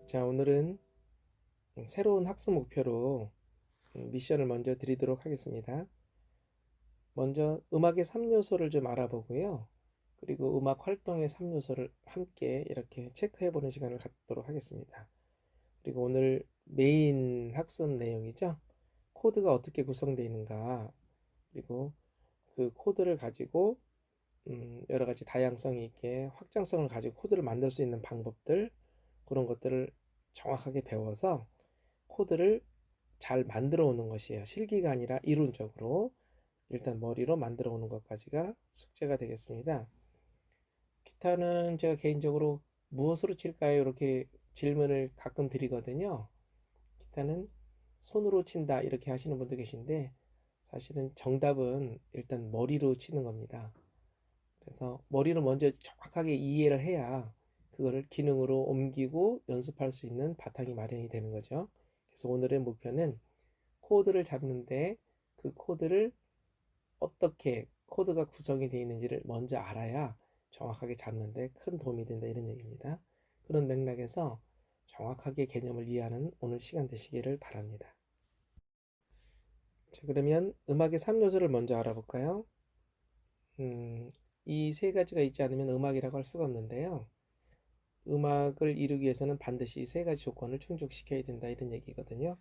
자, 오늘은 새로운 학습 목표로 미션을 먼저 드리도록 하겠습니다. 먼저 음악의 3요소를 좀 알아보고요. 그리고 음악 활동의 3요소를 함께 이렇게 체크해보는 시간을 갖도록 하겠습니다. 그리고 오늘 메인 학습 내용이죠. 코드가 어떻게 구성되어 있는가, 그리고 그 코드를 가지고 여러 가지 다양성 있게 확장성을 가지고 코드를 만들 수 있는 방법들, 그런 것들을 정확하게 배워서 코드를 잘 만들어 오는 것이에요. 실기가 아니라 이론적으로 일단 머리로 만들어 오는 것까지가 숙제가 되겠습니다. 기타는 제가 개인적으로 무엇으로 칠까요? 이렇게 질문을 가끔 드리거든요. 기타는 손으로 친다 이렇게 하시는 분도 계신데 사실은 정답은 일단 머리로 치는 겁니다. 그래서 머리로 먼저 정확하게 이해를 해야 그거를 기능으로 옮기고 연습할 수 있는 바탕이 마련이 되는 거죠. 그래서 오늘의 목표는 코드를 잡는데 그 코드를 어떻게 코드가 구성이 되어 있는지를 먼저 알아야 정확하게 잡는데 큰 도움이 된다 이런 얘기입니다. 그런 맥락에서 정확하게 개념을 이해하는 오늘 시간 되시기를 바랍니다. 자, 그러면 음악의 3요소를 먼저 알아볼까요? 이 세 가지가 있지 않으면 음악이라고 할 수가 없는데요. 음악을 이루기 위해서는 반드시 이 세 가지 조건을 충족시켜야 된다 이런 얘기거든요.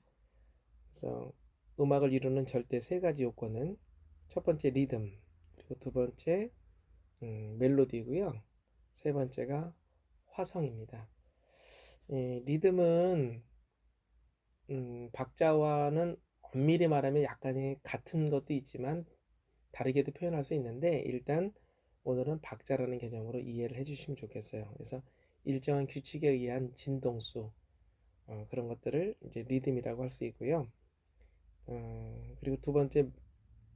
그래서 음악을 이루는 절대 세 가지 요건은 첫 번째 리듬, 그리고 두 번째 멜로디고요. 세 번째가 화성입니다. 리듬은 박자와는 엄밀히 말하면 약간의 같은 것도 있지만 다르게도 표현할 수 있는데 일단 오늘은 박자라는 개념으로 이해를 해주시면 좋겠어요. 그래서 일정한 규칙에 의한 진동수 그런 것들을 이제 리듬이라고 할 수 있고요. 그리고 두 번째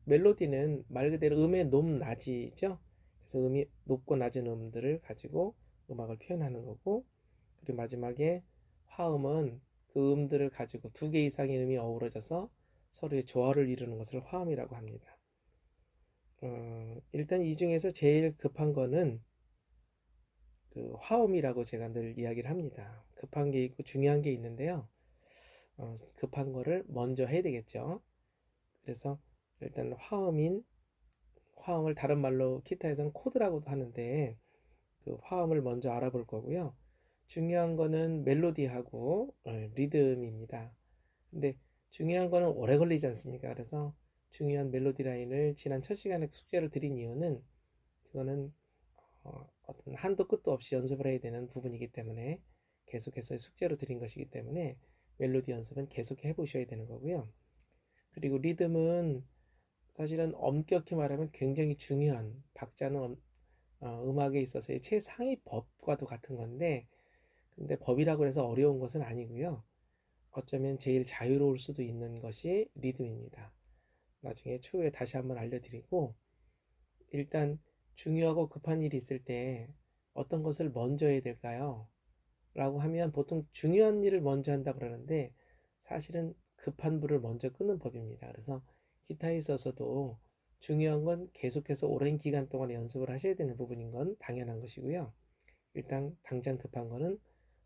멜로디는 말 그대로 음의 높낮이죠. 그래서 음이 높고 낮은 음들을 가지고 음악을 표현하는 거고, 그리고 마지막에 화음은 그 음들을 가지고 두 개 이상의 음이 어우러져서 서로의 조화를 이루는 것을 화음이라고 합니다. 일단 이 중에서 제일 급한 거는 그 화음이라고 제가 늘 이야기를 합니다. 급한 게 있고 중요한 게 있는데요. 급한 거를 먼저 해야 되겠죠. 그래서 일단 화음을 다른 말로 기타에서는 코드라고도 하는데 그 화음을 먼저 알아볼 거고요. 중요한 거는 멜로디하고 리듬입니다. 근데 중요한 거는 오래 걸리지 않습니까? 그래서 중요한 멜로디 라인을 지난 첫 시간에 숙제를 드린 이유는 그거는 어떤 한도 끝도 없이 연습을 해야 되는 부분이기 때문에 계속해서 숙제로 드린 것이기 때문에 멜로디 연습은 계속 해보셔야 되는 거고요. 그리고 리듬은 사실은 엄격히 말하면 굉장히 중요한 박자는 음악에 있어서의 최상위 법과도 같은 건데 근데 법이라고 해서 어려운 것은 아니고요. 어쩌면 제일 자유로울 수도 있는 것이 리듬입니다. 나중에 추후에 다시 한번 알려드리고 일단 중요하고 급한 일이 있을 때 어떤 것을 먼저 해야 될까요? 라고 하면 보통 중요한 일을 먼저 한다고 그러는데 사실은 급한 불을 먼저 끄는 법입니다. 그래서 기타에 있어서도 중요한 건 계속해서 오랜 기간 동안 연습을 하셔야 되는 부분인 건 당연한 것이고요. 일단 당장 급한 거는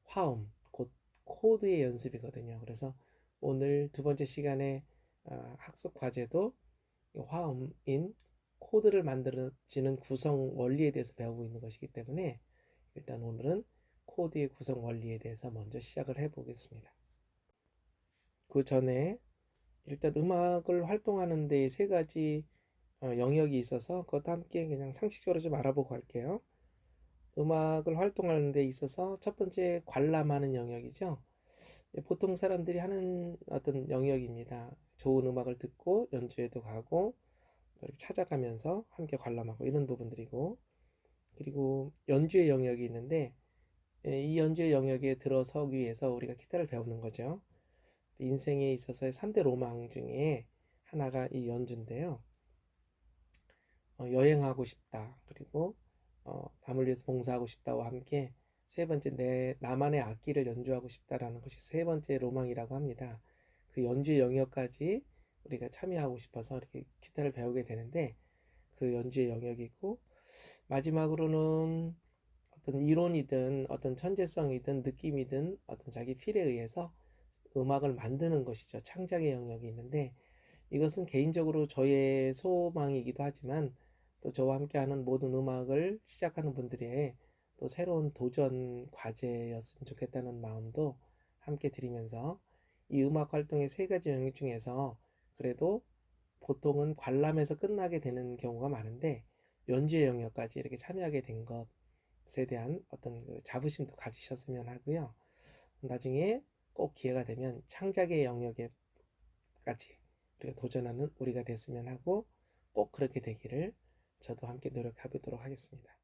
화음, 곧 코드의 연습이거든요. 그래서 오늘 두 번째 시간에 학습 과제도 화음인 코드를 만들어지는 구성 원리에 대해서 배우고 있는 것이기 때문에 일단 오늘은 코드의 구성 원리에 대해서 먼저 시작을 해보겠습니다. 그 전에 일단 음악을 활동하는 데 세 가지 영역이 있어서 그것도 함께 그냥 상식적으로 좀 알아보고 갈게요. 음악을 활동하는 데 있어서 첫 번째 관람하는 영역이죠. 보통 사람들이 하는 어떤 영역입니다. 좋은 음악을 듣고 연주회도 가고 이렇게 찾아가면서 함께 관람하고 이런 부분들이고 그리고 연주의 영역이 있는데 이 연주의 영역에 들어서기 위해서 우리가 기타를 배우는 거죠. 인생에 있어서의 3대 로망 중에 하나가 이 연주인데요. 여행하고 싶다. 그리고 남을 위해서 봉사하고 싶다와 함께 세 번째 나만의 악기를 연주하고 싶다라는 것이 세 번째 로망이라고 합니다. 그 연주의 영역까지 우리가 참여하고 싶어서 이렇게 기타를 배우게 되는데 그 연주의 영역이고 마지막으로는 어떤 이론이든 어떤 천재성이든 느낌이든 어떤 자기 필에 의해서 음악을 만드는 것이죠. 창작의 영역이 있는데 이것은 개인적으로 저의 소망이기도 하지만 또 저와 함께하는 모든 음악을 시작하는 분들의 또 새로운 도전 과제였으면 좋겠다는 마음도 함께 드리면서 이 음악 활동의 세 가지 영역 중에서 그래도 보통은 관람에서 끝나게 되는 경우가 많은데 연주의 영역까지 이렇게 참여하게 된 것에 대한 어떤 그 자부심도 가지셨으면 하고요. 나중에 꼭 기회가 되면 창작의 영역에까지 우리가 도전하는 우리가 됐으면 하고 꼭 그렇게 되기를 저도 함께 노력해 보도록 하겠습니다.